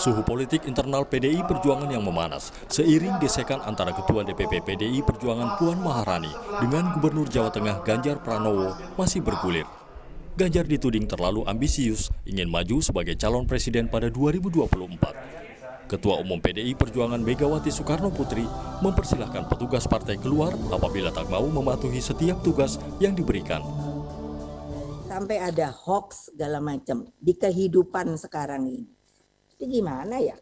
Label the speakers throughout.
Speaker 1: Suhu politik internal PDI Perjuangan yang memanas seiring gesekan antara Ketua DPP PDI Perjuangan Puan Maharani dengan Gubernur Jawa Tengah Ganjar Pranowo masih bergulir. Ganjar dituding terlalu ambisius ingin maju sebagai calon presiden pada 2024. Ketua Umum PDI Perjuangan Megawati Soekarno Putri mempersilahkan petugas partai keluar apabila tak mau mematuhi setiap tugas yang diberikan.
Speaker 2: Sampai ada hoax segala macam di kehidupan sekarang ini. Itu gimana ya?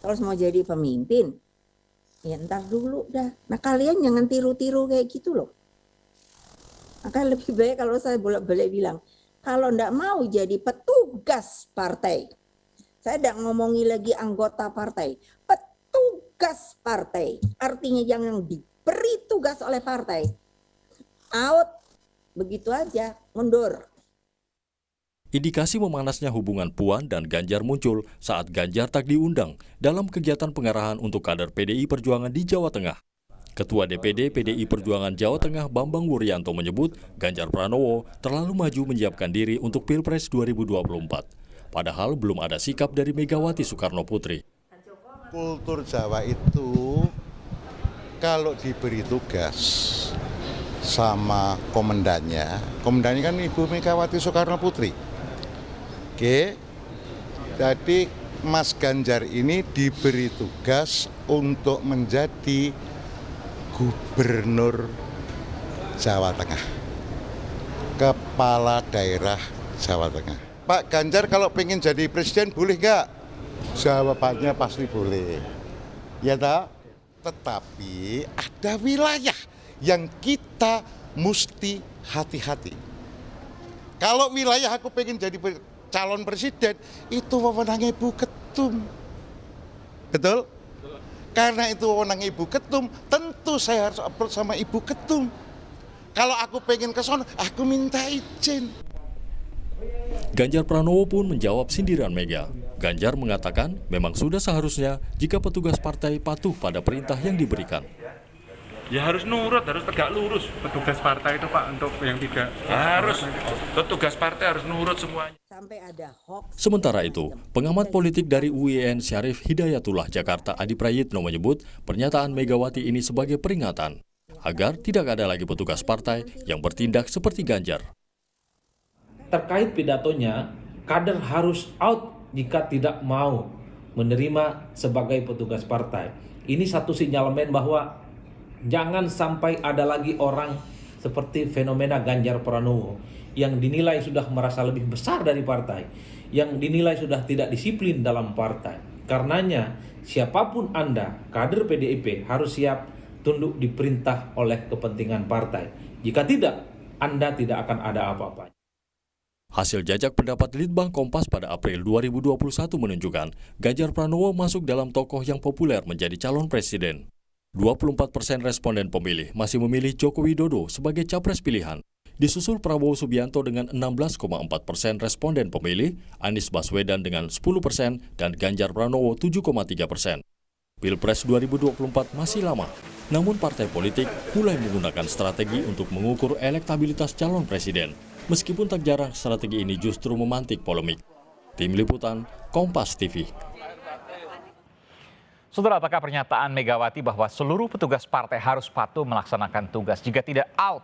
Speaker 2: Terus mau jadi pemimpin, ya ntar dulu dah. Nah kalian jangan tiru-tiru kayak gitu loh. Maka lebih baik kalau saya bolak-balik bilang, kalau ndak mau jadi petugas partai, saya tidak ngomongi lagi anggota partai, petugas partai, artinya yang diberi tugas oleh partai, out, begitu aja, mundur.
Speaker 1: Indikasi memanasnya hubungan Puan dan Ganjar muncul saat Ganjar tak diundang dalam kegiatan pengarahan untuk kader PDI Perjuangan di Jawa Tengah. Ketua DPD PDI Perjuangan Jawa Tengah Bambang Wuryanto menyebut Ganjar Pranowo terlalu maju menyiapkan diri untuk Pilpres 2024. Padahal belum ada sikap dari Megawati Soekarno Putri.
Speaker 3: Kultur Jawa itu kalau diberi tugas sama komandannya kan Ibu Megawati Soekarno Putri. Oke, jadi Mas Ganjar ini diberi tugas untuk menjadi Gubernur Jawa Tengah, Kepala Daerah Jawa Tengah. Pak Ganjar kalau pengen jadi presiden boleh nggak? Jawabannya pasti boleh. Ya tak? Tetapi ada wilayah yang kita mesti hati-hati. Kalau wilayah aku pengen jadi calon presiden, itu wewenangnya Ibu Ketum. Betul? Karena itu wewenang Ibu Ketum, tentu saya harus approach sama Ibu Ketum. Kalau aku pengen ke sana, aku minta izin.
Speaker 1: Ganjar Pranowo pun menjawab sindiran Mega. Ganjar mengatakan memang sudah seharusnya jika petugas partai patuh pada perintah yang diberikan.
Speaker 4: Ya harus nurut, harus tegak lurus petugas partai itu Pak, untuk yang tidak harus petugas partai harus nurut semuanya.
Speaker 2: Sampai ada hoax.
Speaker 1: Sementara itu, pengamat politik dari UIN Syarif Hidayatullah Jakarta Adi Prayitno menyebut pernyataan Megawati ini sebagai peringatan agar tidak ada lagi petugas partai yang bertindak seperti Ganjar.
Speaker 5: Terkait pidatonya, kader harus out jika tidak mau menerima sebagai petugas partai. Ini satu sinyalemen bahwa jangan sampai ada lagi orang seperti fenomena Ganjar Pranowo yang dinilai sudah merasa lebih besar dari partai, yang dinilai sudah tidak disiplin dalam partai. Karenanya, siapapun Anda, kader PDIP harus siap tunduk diperintah oleh kepentingan partai. Jika tidak, Anda tidak akan ada apa-apa.
Speaker 1: Hasil jajak pendapat Litbang Kompas pada April 2021 menunjukkan Ganjar Pranowo masuk dalam tokoh yang populer menjadi calon presiden. 24% responden pemilih masih memilih Joko Widodo sebagai capres pilihan. Disusul Prabowo Subianto dengan 16,4% responden pemilih, Anies Baswedan dengan 10%, dan Ganjar Pranowo 7,3%. Pilpres 2024 masih lama, namun partai politik mulai menggunakan strategi untuk mengukur elektabilitas calon presiden. Meskipun tak jarang strategi ini justru memantik polemik. Tim Liputan, Kompas TV.
Speaker 6: Saudara, apakah pernyataan Megawati bahwa seluruh petugas partai harus patuh melaksanakan tugas jika tidak out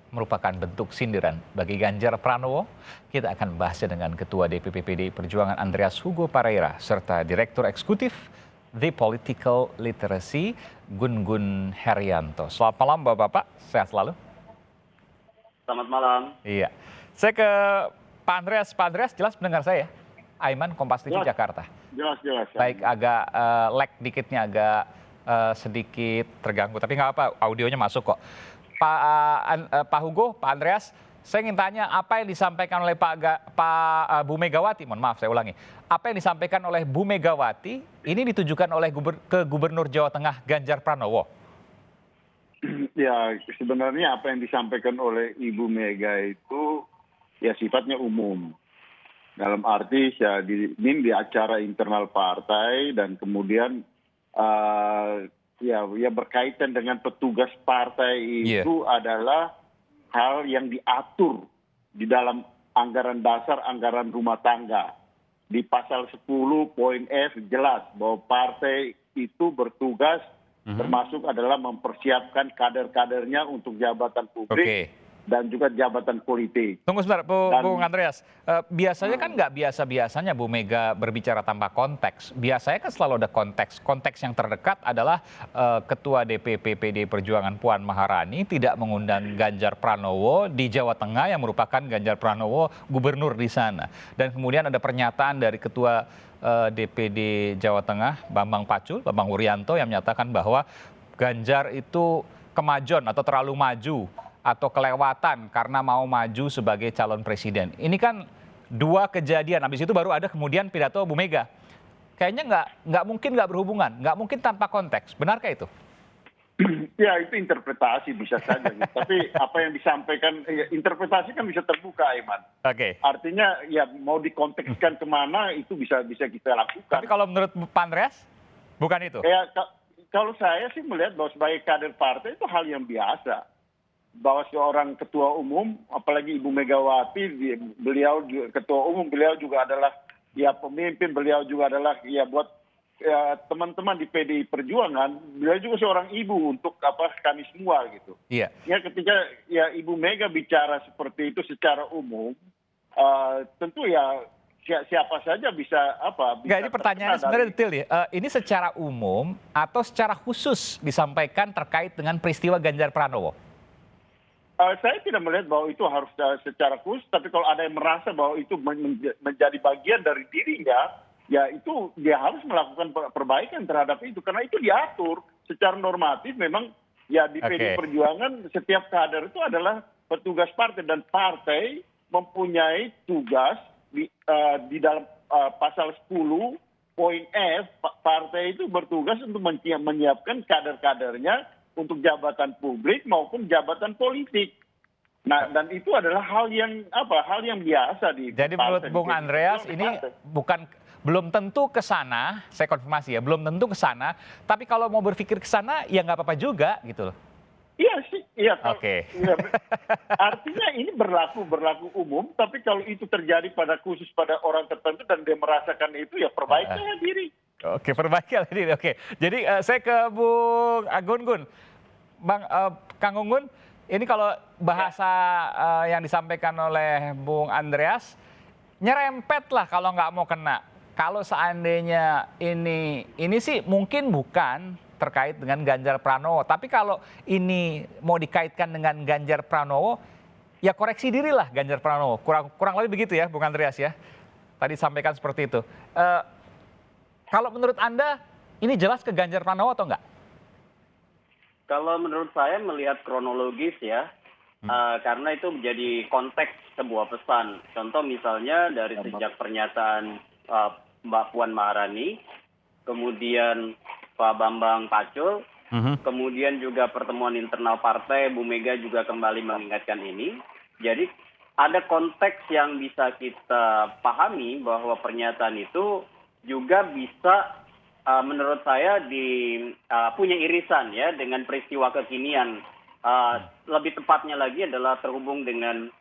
Speaker 6: merupakan bentuk sindiran bagi Ganjar Pranowo? Kita akan bahasnya dengan Ketua DPP PDI Perjuangan Andreas Hugo Pareira serta Direktur Eksekutif The Political Literacy Gun-Gun Herianto. Selamat malam Bapak-Bapak, sehat selalu.
Speaker 7: Selamat malam.
Speaker 6: Iya, saya ke Pak Andreas. Pak Andreas, jelas mendengar saya? Aiman, Kompas TV Jakarta.
Speaker 7: Jelas.
Speaker 6: Baik, agak lag dikitnya, agak sedikit terganggu. Tapi nggak apa, audionya masuk kok. Pak Hugo, Pak Andreas, saya ingin tanya apa yang disampaikan oleh Bu Megawati, mohon maaf saya ulangi. Apa yang disampaikan oleh Bu Megawati, ini ditujukan oleh ke Gubernur Jawa Tengah Ganjar Pranowo?
Speaker 7: Ya, sebenarnya apa yang disampaikan oleh Ibu Mega itu ya sifatnya umum. Dalam arti ya ini di acara internal partai dan kemudian ya berkaitan dengan petugas partai itu adalah hal yang diatur di dalam anggaran dasar, anggaran rumah tangga. di pasal 10 poin F jelas bahwa partai itu bertugas termasuk adalah mempersiapkan kader-kadernya untuk jabatan publik dan juga jabatan politik.
Speaker 6: Tunggu sebentar, Bung Andreas. Biasanya kan nggak biasa-biasanya Bu Mega berbicara tanpa konteks. Biasanya kan selalu ada konteks. Konteks yang terdekat adalah Ketua DPP PDI Perjuangan Puan Maharani tidak mengundang Ganjar Pranowo di Jawa Tengah yang merupakan Ganjar Pranowo gubernur di sana. Dan kemudian ada pernyataan dari Ketua DPD Jawa Tengah, Bambang Pacul, Bambang Wuryanto, yang menyatakan bahwa Ganjar itu kemajon atau terlalu maju atau kelewatan karena mau maju sebagai calon presiden. Ini kan dua kejadian, habis itu baru ada kemudian pidato Bu Mega. Kayaknya nggak mungkin nggak berhubungan, nggak mungkin tanpa konteks. Benarkah itu?
Speaker 7: Ya itu interpretasi bisa saja. Tapi apa yang disampaikan, interpretasi kan bisa terbuka, Aiman.
Speaker 6: Oke.
Speaker 7: Artinya ya mau dikontekskan kemana itu bisa kita lakukan.
Speaker 6: Tapi kalau menurut Pak Andreas, bukan itu?
Speaker 7: Ya kalau saya sih melihat bahwa sebagai kader partai itu hal yang biasa. Bahwa seorang ketua umum, apalagi Ibu Megawati, beliau ketua umum, beliau juga adalah ya pemimpin, beliau juga adalah ya buat teman-teman di PDI Perjuangan, beliau juga seorang ibu untuk kami semua gitu.
Speaker 6: Iya.
Speaker 7: Ya ketika ya Ibu Mega bicara seperti itu secara umum, tentu ya siapa saja bisa
Speaker 6: Enggak, ini pertanyaannya sebenarnya detail ya. Ini secara umum atau secara khusus disampaikan terkait dengan peristiwa Ganjar Pranowo?
Speaker 7: Saya tidak melihat bahwa itu harus secara khusus, tapi kalau ada yang merasa bahwa itu menjadi bagian dari dirinya, ya itu dia harus melakukan perbaikan terhadap itu. Karena itu diatur secara normatif memang ya di PDI Perjuangan setiap kader itu adalah petugas partai. Dan partai mempunyai tugas di dalam pasal 10 poin F, partai itu bertugas untuk menyiapkan kader-kadernya untuk jabatan publik maupun jabatan politik. Nah, dan itu adalah hal yang biasa di.
Speaker 6: Jadi menurut Bung Andreas ini belum tentu ke sana, saya konfirmasi ya, belum tentu ke sana, tapi kalau mau berpikir ke sana ya nggak apa-apa juga gitu loh.
Speaker 7: Iya sih, iya.
Speaker 6: Oke.
Speaker 7: Ya, artinya ini berlaku umum, tapi kalau itu terjadi khusus pada orang tertentu dan dia merasakan itu ya perbaikilah diri.
Speaker 6: Oke, perbaikilah diri. Oke. Jadi saya ke Bung Gun-Gun. Kang Gun, ini kalau bahasa yang disampaikan oleh Bung Andreas, nyerempet lah kalau nggak mau kena. Kalau seandainya ini sih mungkin bukan terkait dengan Ganjar Pranowo. Tapi kalau ini mau dikaitkan dengan Ganjar Pranowo, ya koreksi dirilah Ganjar Pranowo. Kurang lebih begitu ya Bung Andreas ya. Tadi sampaikan seperti itu. Kalau menurut Anda, ini jelas ke Ganjar Pranowo atau enggak?
Speaker 8: Kalau menurut saya melihat kronologis ya, karena itu menjadi konteks sebuah pesan. Contoh misalnya dari sejak pernyataan Mbak Puan Maharani, kemudian Pak Bambang Pacul, kemudian juga pertemuan internal partai, Bu Mega juga kembali mengingatkan ini. Jadi ada konteks yang bisa kita pahami bahwa pernyataan itu juga bisa menurut saya punya irisan ya dengan peristiwa kekinian. Lebih tepatnya lagi adalah terhubung dengan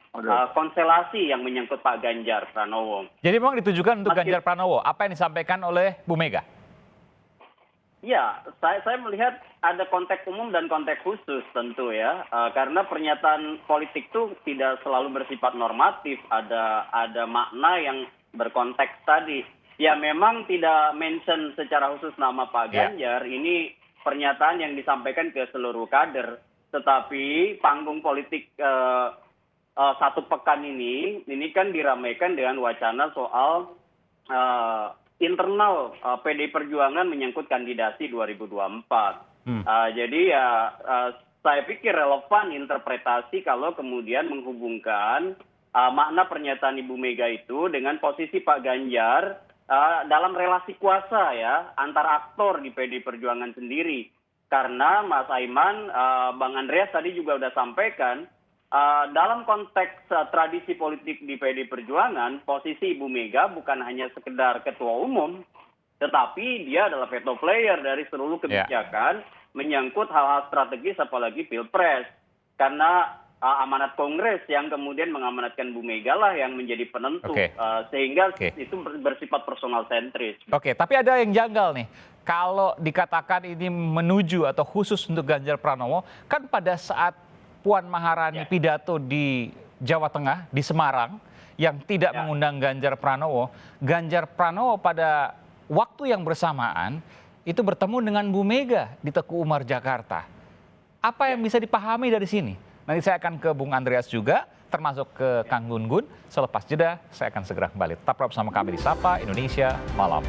Speaker 8: konstelasi yang menyangkut Pak Ganjar Pranowo.
Speaker 6: Jadi memang ditujukan untuk Ganjar Pranowo. Apa yang disampaikan oleh Bu Mega?
Speaker 8: Ya, saya melihat ada konteks umum dan konteks khusus tentu ya, karena pernyataan politik itu tidak selalu bersifat normatif, ada makna yang berkonteks tadi. Ya memang tidak mention secara khusus nama Pak Ganjar, ini pernyataan yang disampaikan ke seluruh kader, tetapi panggung politik satu pekan ini kan diramaikan dengan wacana soal internal PDI Perjuangan menyangkut kandidasi 2024. Jadi ya saya pikir relevan interpretasi kalau kemudian menghubungkan makna pernyataan Ibu Mega itu dengan posisi Pak Ganjar dalam relasi kuasa ya antar aktor di PDI Perjuangan sendiri. Karena Mas Aiman, Bang Andreas tadi juga sudah sampaikan, dalam konteks tradisi politik di PDI Perjuangan, posisi Ibu Mega bukan hanya sekedar ketua umum, tetapi dia adalah veto player dari seluruh kebijakan menyangkut hal-hal strategis apalagi Pilpres. Karena amanat Kongres yang kemudian mengamanatkan Bu Mega lah yang menjadi penentu.
Speaker 6: Oke.
Speaker 8: Sehingga
Speaker 6: Oke.
Speaker 8: itu bersifat personal sentris.
Speaker 6: Oke, tapi ada yang janggal nih. Kalau dikatakan ini menuju atau khusus untuk Ganjar Pranowo, kan pada saat Puan Maharani pidato di Jawa Tengah, di Semarang, yang tidak mengundang Ganjar Pranowo pada waktu yang bersamaan itu bertemu dengan Bu Mega di Teguh Umar, Jakarta. Apa yang bisa dipahami dari sini? Nanti saya akan ke Bung Andreas juga, termasuk ke Kang Gun Gun. Selepas jeda, saya akan segera kembali. Tetap bersama kami di Sapa Indonesia Malam.